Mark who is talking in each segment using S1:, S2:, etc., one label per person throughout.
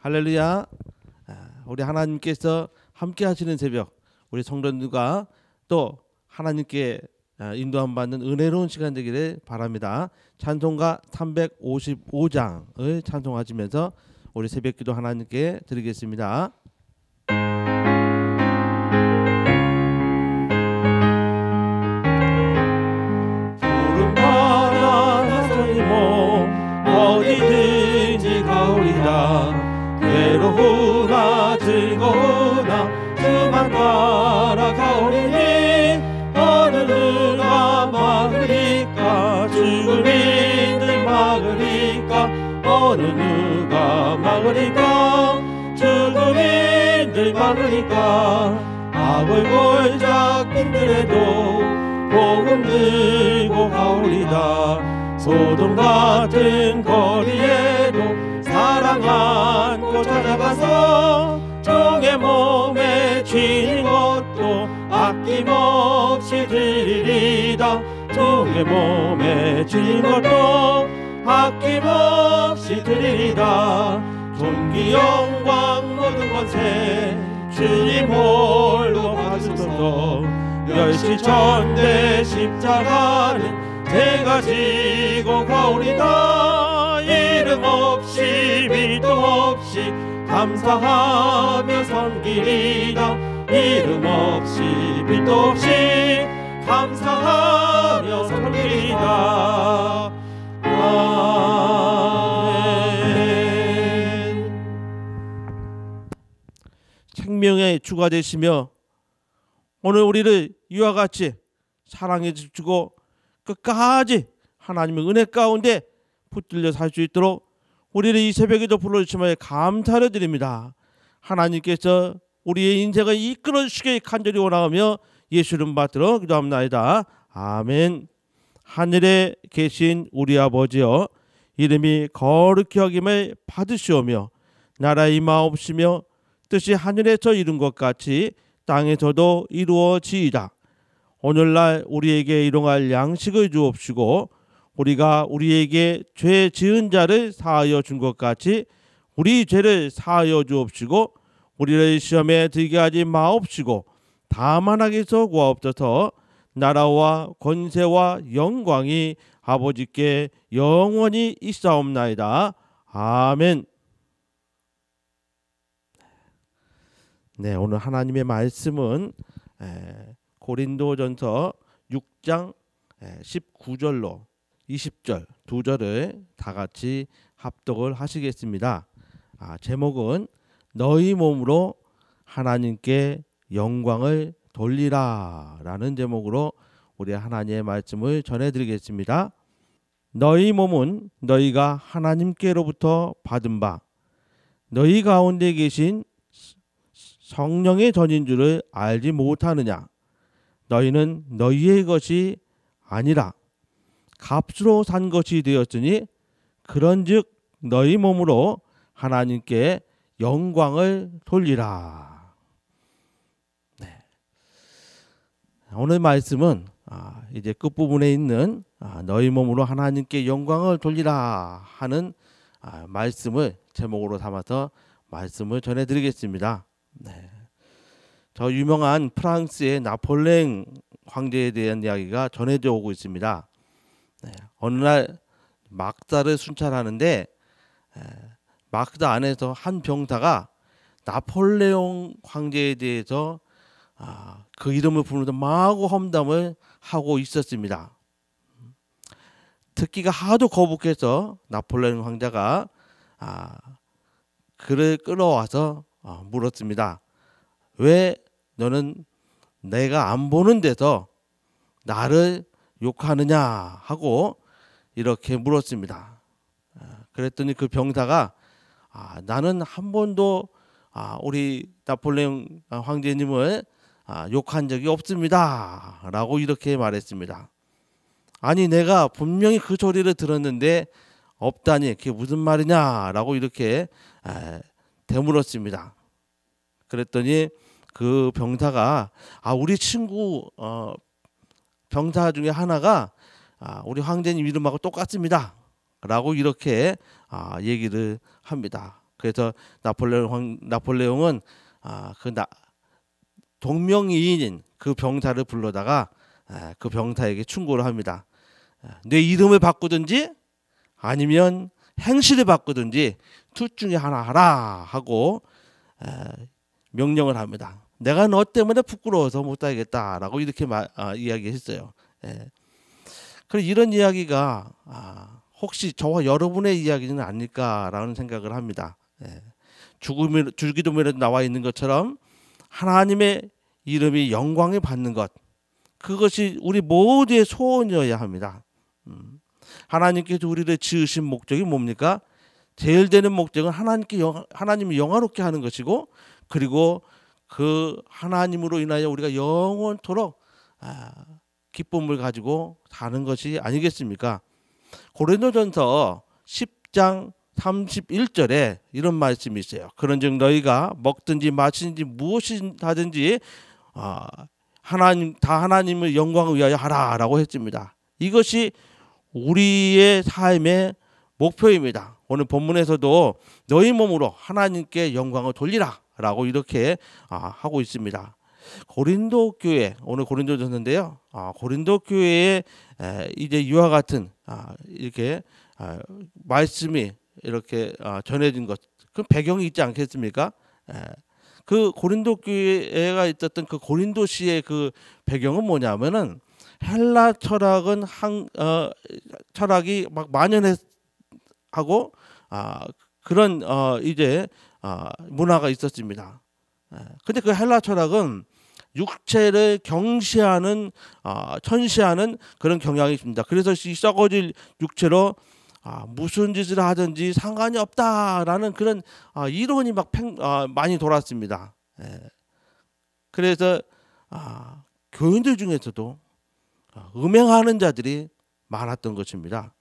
S1: 할렐루야. 우리 하나님께서 함께 하시는 새벽, 우리 성도들과 또 하나님께 인도함 받는 은혜로운 시간 되기를 바랍니다. 찬송가 355장을 찬송하시면서 우리 새벽기도 하나님께 드리겠습니다. 푸른바다 나서니 몸 어디든지 가오리다. 외로우나 즐거우나 그만 따라가오리니 어느 누가 막으리까. 죽음인들 막으리까. 어느 누가 막으리까. 죽음인들 막으리까. 악을 골작 힘들어도 복음 들고 가오리다. 소돔 같은 거리에도 사랑 안고 찾아가서 종의 몸에 쥐인 것도 아낌없이 드리리다. 종의 몸에 쥐인 것도 아낌없이 드리리다. 존귀 영광 모든 것에 주님 홀로 받으소서. 멸시천대 십자가는 제가 지고 가오리다. 이름 없이 빛도 없이 감사하며 섬기리다. 이름 없이 빛도 없이 감사하며 섬기리다. 아멘. 생명의 주가 되시며 오늘 우리를 이와 같이 사랑해 주시고 끝까지 하나님의 은혜 가운데 붙들려 살 수 있도록 우리를 이 새벽에도 불러주심에 감사를 드립니다. 하나님께서 우리의 인생을 이끌어 주시길 간절히 원하며 예수 이름 받들어 기도합나이다. 아멘. 하늘에 계신 우리 아버지여, 이름이 거룩히 여김을 받으시오며 나라의 임하옵시며 뜻이 하늘에서 이룬 것 같이 땅에서도 이루어지이다. 오늘날 우리에게 일용할 양식을 주옵시고 우리가 우리에게 죄 지은 자를 사하여 준 것 같이 우리 죄를 사하여 주옵시고 우리를 시험에 들게 하지 마옵시고 다만 악에서 구하옵소서. 나라와 권세와 영광이 아버지께 영원히 있사옵나이다. 아멘. 네, 오늘 하나님의 말씀은 고린도전서 6장 19절로 20절 두 절을 다 같이 합독을 하시겠습니다. 제목은 너희 몸으로 하나님께 영광을 돌리라 라는 제목으로 우리 하나님의 말씀을 전해드리겠습니다. 너희 몸은 너희가 하나님께로부터 받은 바 너희 가운데 계신 성령의 전인 줄을 알지 못하느냐. 너희는 너희의 것이 아니라 값으로 산 것이 되었으니 그런즉 너희 몸으로 하나님께 영광을 돌리라. 네. 오늘 말씀은 이제 끝부분에 있는 너희 몸으로 하나님께 영광을 돌리라 하는 말씀을 제목으로 삼아서 말씀을 전해드리겠습니다. 네. 저 유명한 프랑스의 나폴레옹 황제에 대한 이야기가 전해져 오고 있습니다. 네. 어느 날 막사를 순찰하는데 막사 안에서 한 병사가 나폴레옹 황제에 대해서 그 이름을 부르면서 마구 험담을 하고 있었습니다. 듣기가 하도 거북해서 나폴레옹 황제가 그를 끌어와서 물었습니다. 왜 너는 내가 안 보는 데서 나를 욕하느냐 하고 이렇게 물었습니다. 그랬더니 그 병사가 나는 한 번도 우리 나폴레옹 황제님을 욕한 적이 없습니다 라고 이렇게 말했습니다. 아니 내가 분명히 그 소리를 들었는데 없다니 그게 무슨 말이냐 라고 이렇게 되물었습니다. 그랬더니 그 병사가 우리 친구 병사 중에 하나가 우리 황제님 이름하고 똑같습니다. 라고 이렇게 얘기를 합니다. 그래서 나폴레옹은 동명이인인 그 병사를 불러다가 그 병사에게 충고를 합니다. 내 이름을 바꾸든지 아니면 행실을 바꾸든지 둘 중에 하나 하라 하고 명령을 합니다. 내가 너 때문에 부끄러워서 못 살겠다라고 이렇게 이야기했어요. 그래서 이런 이야기가 혹시 저와 여러분의 이야기는 아닐까라는 생각을 합니다. 주기도문에도 나와 있는 것처럼 하나님의 이름이 영광을 받는 것, 그것이 우리 모두의 소원이어야 합니다. 하나님께서 우리를 지으신 목적이 뭡니까? 제일 되는 목적은 하나님이 영화롭게 하는 것이고, 그리고 그 하나님으로 인하여 우리가 영원토록 기쁨을 가지고 사는 것이 아니겠습니까? 고린도전서 10장 31절에 이런 말씀이 있어요. 그런즉 너희가 먹든지 마시든지 무엇이 하든지 하나님을 영광을 위하여 하라라고 했습니다. 이것이 우리의 삶의 목표입니다. 오늘 본문에서도 너희 몸으로 하나님께 영광을 돌리라라고 이렇게 하고 있습니다. 고린도 교회, 오늘 고린도전서인데요. 고린도 교회에 이제 이와 같은 이렇게 말씀이 이렇게 전해진 것, 그 배경이 있지 않겠습니까? 그 고린도 교회가 있었던 그 고린도시의 그 배경은 뭐냐면은 헬라 철학이 막 만연하고 그런 이제 문화가 있었습니다. 근데 그 헬라 철학은 육체를 경시하는 천시하는 그런 경향이 있습니다. 그래서 이 썩어질 육체로 무슨 짓을 하든지 상관이 없다라는 그런 이론이 막 많이 돌았습니다. 그래서 교인들 중에서도 음행하는 자들이 많았던 것입니다.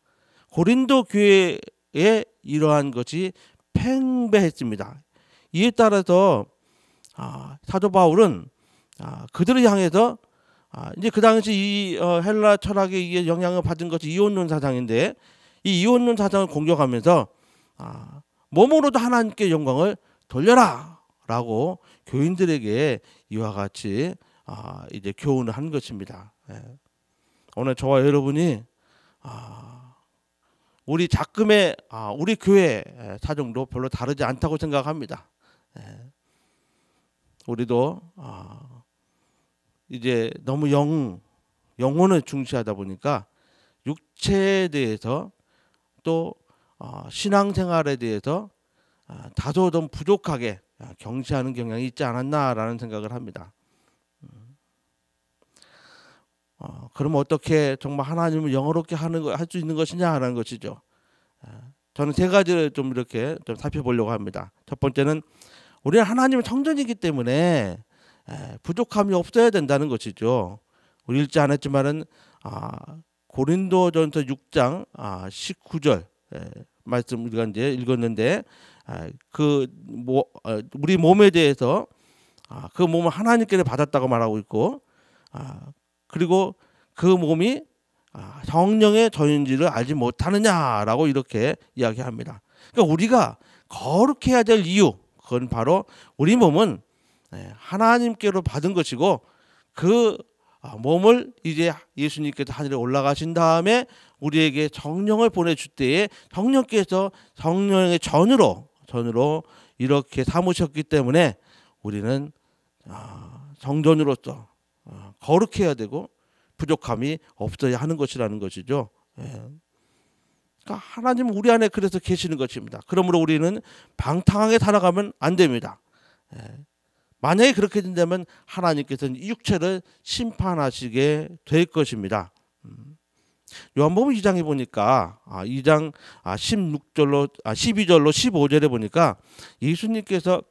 S1: 고린도 교회에 이러한 것이 팽배했습니다. 이에 따라서 사도 바울은 그들을 향해서 이제 그 당시 이 헬라 철학에 영향을 받은 것이 이혼론 사상인데, 이 이혼론 사상을 공격하면서 몸으로도 하나님께 영광을 돌려라라고 교인들에게 이와 같이 이제 교훈을 한 것입니다. 오늘 저와 여러분이 우리 작금의 우리 교회 사정도 별로 다르지 않다고 생각합니다. 우리도 이제 너무 영혼을 중시하다 보니까 육체에 대해서 또 신앙생활에 대해서 다소 좀 부족하게 경시하는 경향이 있지 않았나라는 생각을 합니다. 그러면 어떻게 정말 하나님을 영어롭게 할 수 있는 것이냐라는 것이죠. 저는 세 가지를 좀 이렇게 좀 살펴보려고 합니다. 첫 번째는 우리는 하나님의 성전이기 때문에 부족함이 없어야 된다는 것이죠. 우리 읽지 않았지만은 고린도전서 6장 19절 말씀 우리가 이제 읽었는데, 우리 몸에 대해서 그 몸을 하나님께 받았다고 말하고 있고, 그리고 그 몸이 성령의 전인지를 알지 못하느냐라고 이렇게 이야기합니다. 그러니까 우리가 거룩해야 될 이유, 그건 바로 우리 몸은 하나님께로 받은 것이고, 그 몸을 이제 예수님께서 하늘에 올라가신 다음에 우리에게 성령을 보내줄 때에 성령께서 성령의 전으로 이렇게 삼으셨기 때문에 우리는 성전으로서 거룩해야 되고 부족함이 없어야 하는 것이라는 것이죠. 그러니까 하나님은 우리 안에 그래서 계시는 것입니다. 그러므로 우리는 방탕하게 살아가면 안 됩니다. 만약에 그렇게 된다면 하나님께서는 이 육체를 심판하시게 될 것입니다. 요한복음 2장에 보니까 2장 12절로 15절에 보니까 예수님께서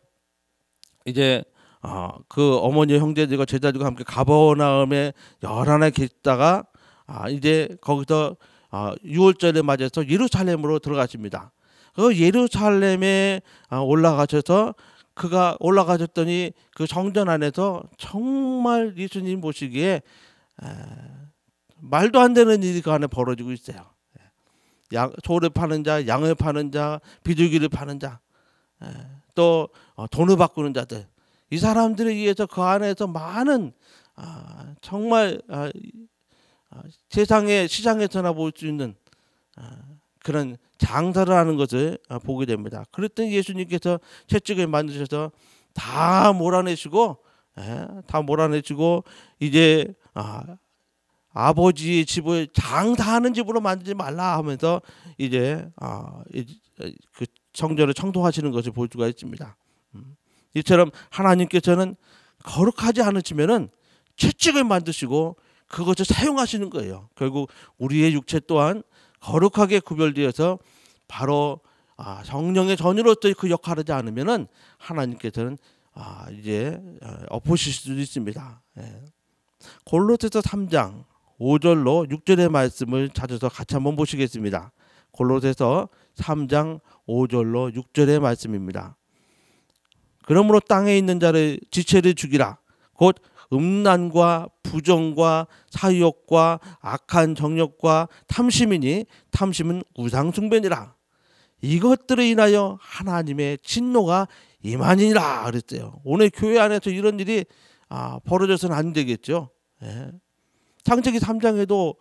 S1: 이제 그 어머니 형제들과 제자들과 함께 가버나움에 열하나 계시다가 이제 거기서 6월절에 맞아서 예루살렘으로 들어가십니다. 그 예루살렘에 올라가셔서 그가 올라가셨더니 그 성전 안에서 정말 예수님 보시기에 말도 안 되는 일이 그 안에 벌어지고 있어요. 소를 파는 자, 양을 파는 자, 비둘기를 파는 자, 또 돈을 바꾸는 자들, 이 사람들에 의해서 그 안에서 많은 정말 세상의 시장에서나 볼 수 있는 그런 장사를 하는 것을 보게 됩니다. 그랬더니 예수님께서 채찍을 만드셔서 다 몰아내시고 이제 아버지의 집을 장사하는 집으로 만들지 말라 하면서 이제 그 성전을 청동하시는 것을 볼 수가 있습니다. 이처럼 하나님께서는 거룩하지 않으시면은 채찍을 만드시고 그것을 사용하시는 거예요. 결국 우리의 육체 또한 거룩하게 구별되어서 바로 성령의 전으로서 그 역할을 하지 않으면은 하나님께서는 이제 엎으실 수도 있습니다. 골로새서 3장 5절로 6절의 말씀을 찾아서 같이 한번 보시겠습니다. 골로새서 3장 5절로 6절의 말씀입니다. 그러므로 땅에 있는 자를 지체를 죽이라. 곧 음란과 부정과 사욕과 악한 정욕과 탐심이니 탐심은 우상숭배니라. 이것들을 인하여 하나님의 진노가 임하니라 그랬어요. 오늘 교회 안에서 이런 일이 벌어져서는 안 되겠죠. 창세기 3장에도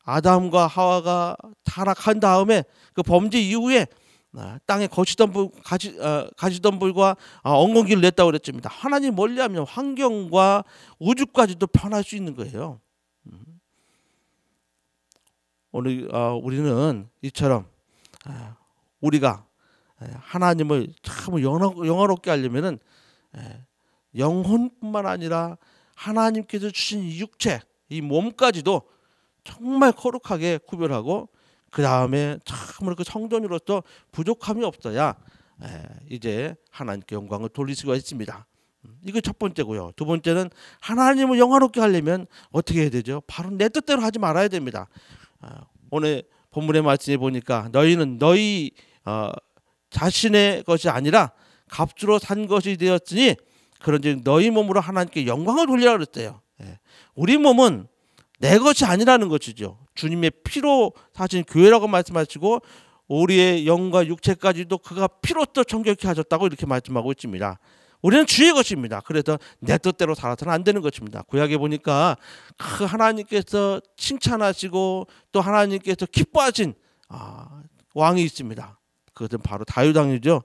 S1: 아담과 하와가 타락한 다음에 그 범죄 이후에 땅에 가시던 불과 엉겅퀴를 냈다고 그랬습니다. 하나님 멀리하면 환경과 우주까지도 변할 수 있는 거예요. 오늘 우리는 이처럼 우리가 하나님을 참 영화롭게 하려면은 영혼뿐만 아니라 하나님께서 주신 이 육체, 이 몸까지도 정말 거룩하게 구별하고 그 다음에 참으로 그 성전으로서 부족함이 없어야 이제 하나님께 영광을 돌릴 수가 있습니다. 이거 첫 번째고요. 두 번째는 하나님을 영화롭게 하려면 어떻게 해야 되죠? 바로 내 뜻대로 하지 말아야 됩니다. 오늘 본문의 말씀에 보니까 너희는 너희 자신의 것이 아니라 값으로 산 것이 되었으니 그런즉 너희 몸으로 하나님께 영광을 돌리라 그랬어요. 우리 몸은 내 것이 아니라는 것이죠. 주님의 피로 사신 교회라고 말씀하시고 우리의 영과 육체까지도 그가 피로써 정결케 하셨다고 이렇게 말씀하고 있습니다. 우리는 주의 것입니다. 그래서 내 뜻대로 살아서는 안 되는 것입니다. 구약에 보니까 그 하나님께서 칭찬하시고 또 하나님께서 기뻐하신 왕이 있습니다. 그것은 바로 다윗 왕이죠.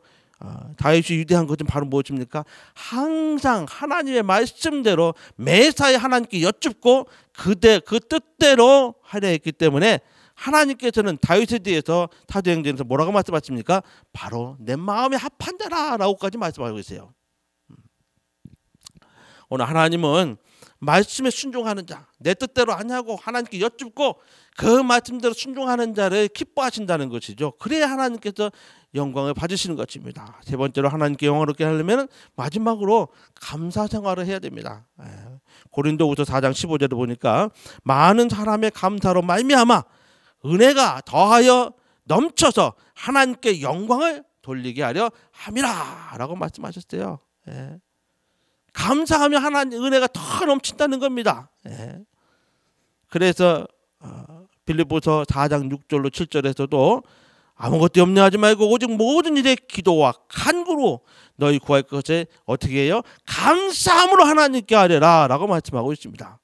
S1: 다윗이 위대한 것은 바로 무엇입니까? 항상 하나님의 말씀대로 매사에 하나님께 여쭙고 그 뜻대로 하려 했기 때문에 하나님께서는 다윗에 대해서 사도행전에서 뭐라고 말씀하십니까? 바로 내 마음에 합한 자라라고까지 말씀하고 있어요. 오늘 하나님은 말씀에 순종하는 자, 내 뜻대로 하냐고 하나님께 여쭙고 그 말씀대로 순종하는 자를 기뻐하신다는 것이죠. 그래야 하나님께서 영광을 받으시는 것입니다. 세 번째로 하나님께 영광롭게 하려면 마지막으로 감사 생활을 해야 됩니다. 고린도후서 4장 15절을 보니까 많은 사람의 감사로 말미암아 은혜가 더하여 넘쳐서 하나님께 영광을 돌리게 하려 함이라 라고 말씀하셨어요. 감사하면 하나님 은혜가 더 넘친다는 겁니다. 그래서 빌립보서 4장 6절로 7절에서도 아무것도 염려하지 말고 오직 모든 일에 기도와 간구로 너희 구할 것에 어떻게 해요? 감사함으로 하나님께 하려라 라고 말씀하고 있습니다.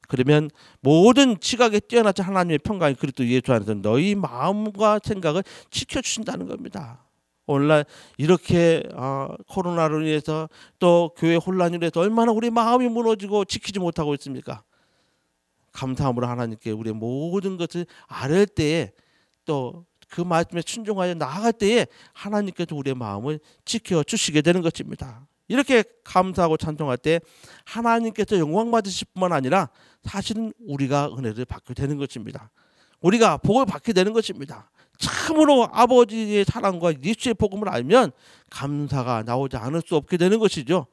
S1: 그러면 모든 지각에 뛰어나신 하나님의 평강이 그리스도 예수 안에서 너희 마음과 생각을 지켜주신다는 겁니다. 오늘날 이렇게 코로나로 인해서 또 교회 혼란으로 해서 얼마나 우리 마음이 무너지고 지키지 못하고 있습니까? 감사함으로 하나님께 우리의 모든 것을 아뢰을 때에 또 그 말씀에 순종하여 나아갈 때에 하나님께서 우리의 마음을 지켜주시게 되는 것입니다. 이렇게 감사하고 찬송할 때 하나님께서 영광 받으실 뿐만 아니라 사실은 우리가 은혜를 받게 되는 것입니다. 우리가 복을 받게 되는 것입니다. 참으로 아버지의 사랑과 예수의 복음을 알면 감사가 나오지 않을 수 없게 되는 것이죠.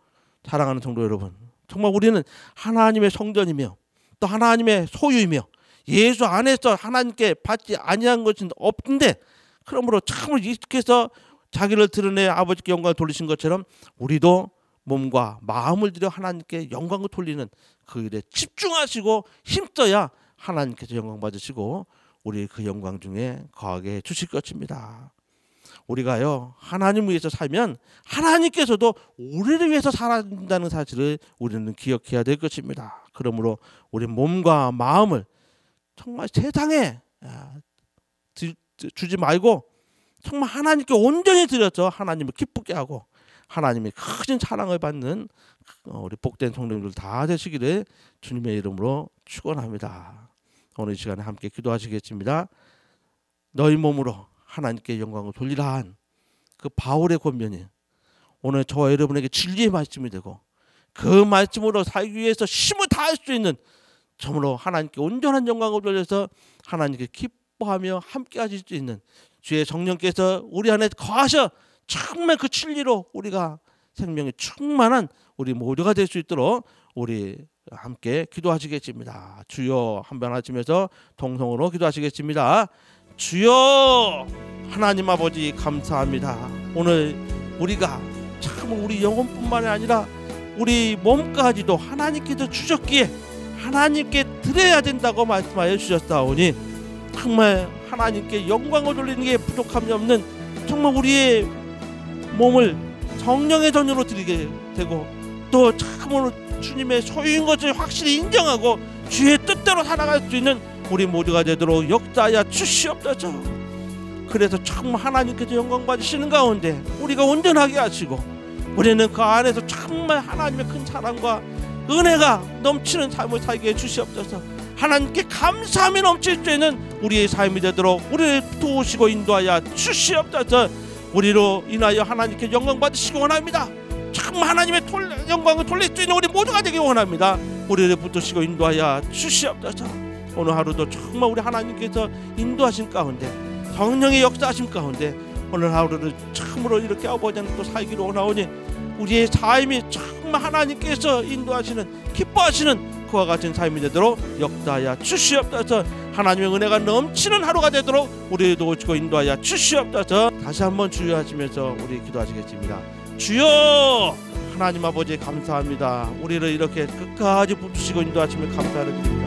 S1: 사랑하는 성도 여러분, 정말 우리는 하나님의 성전이며 또 하나님의 소유이며 예수 안에서 하나님께 받지 아니한 것은 없는데 그러므로 참으로 예수께서 자기를 드러내 아버지께 영광을 돌리신 것처럼 우리도 몸과 마음을 들여 하나님께 영광을 돌리는 그 일에 집중하시고 힘써야 하나님께서 영광 받으시고 우리 그 영광 중에 거하게 주실 것입니다. 우리가요 하나님을 위해서 살면 하나님께서도 우리를 위해서 살아준다는 사실을 우리는 기억해야 될 것입니다. 그러므로 우리 몸과 마음을 정말 세상에 주지 말고 정말 하나님께 온전히 드려서 하나님을 기쁘게 하고 하나님의 큰 사랑을 받는 우리 복된 성도님들 다 되시기를 주님의 이름으로 축원합니다. 오늘 이 시간에 함께 기도하시겠습니다. 너희 몸으로 하나님께 영광을 돌리라 한 그 바울의 권면이 오늘 저와 여러분에게 진리의 말씀이 되고 그 말씀으로 살기 위해서 힘을 다할 수 있는 정말로 하나님께 온전한 영광을 돌려서 하나님께 기뻐하며 함께 하실 수 있는 주의 성령께서 우리 안에 거하셔 정말 그 진리로 우리가 생명이 충만한 우리 모두가 될 수 있도록 우리 함께 기도하시겠습니다. 주여 한번 하시면서 동성으로 기도하시겠습니다. 주여 하나님 아버지 감사합니다. 오늘 우리가 참 우리 영혼뿐만 아니라 우리 몸까지도 하나님께서 주셨기에 하나님께 드려야 된다고 말씀하여 주셨사오니 정말 하나님께 영광을 돌리는 게 부족함이 없는 정말 우리의 몸을 성령의 전유로 드리게 되고 또 참으로 주님의 소유인 것을 확실히 인정하고 주의 뜻대로 살아갈 수 있는 우리 모두가 되도록 역사하여 주시옵소서. 그래서 정말 하나님께서 영광 받으시는 가운데 우리가 온전하게 하시고 우리는 그 안에서 정말 하나님의 큰 사랑과 은혜가 넘치는 삶을 살게 해주시옵소서. 하나님께 감사함이 넘칠 수 있는 우리의 삶이 되도록 우리를 도우시고 인도하여 주시옵소서. 우리로 인하여 하나님께 영광 받으시기 원합니다. 정말 하나님의 영광을 돌릴 수 있는 우리 모두가 되기 원합니다. 우리를 붙드시고 인도하여 주시옵소서. 오늘 하루도 정말 우리 하나님께서 인도하신 가운데 성령의 역사하심 가운데 오늘 하루를 참으로 이렇게 아버지 안에 또 살기로 원하오니 우리의 삶이 정말 하나님께서 인도하시는 기뻐하시는 그와 같은 삶이 되도록 역사하여 주시옵소서. 하나님의 은혜가 넘치는 하루가 되도록 우리를 도우시고 인도하여 주시옵소서. 다시 한번 주여 하시면서 우리 기도하시겠습니다. 주여 하나님 아버지 감사합니다. 우리를 이렇게 끝까지 붙드시고 인도하시며 감사를 드립니다.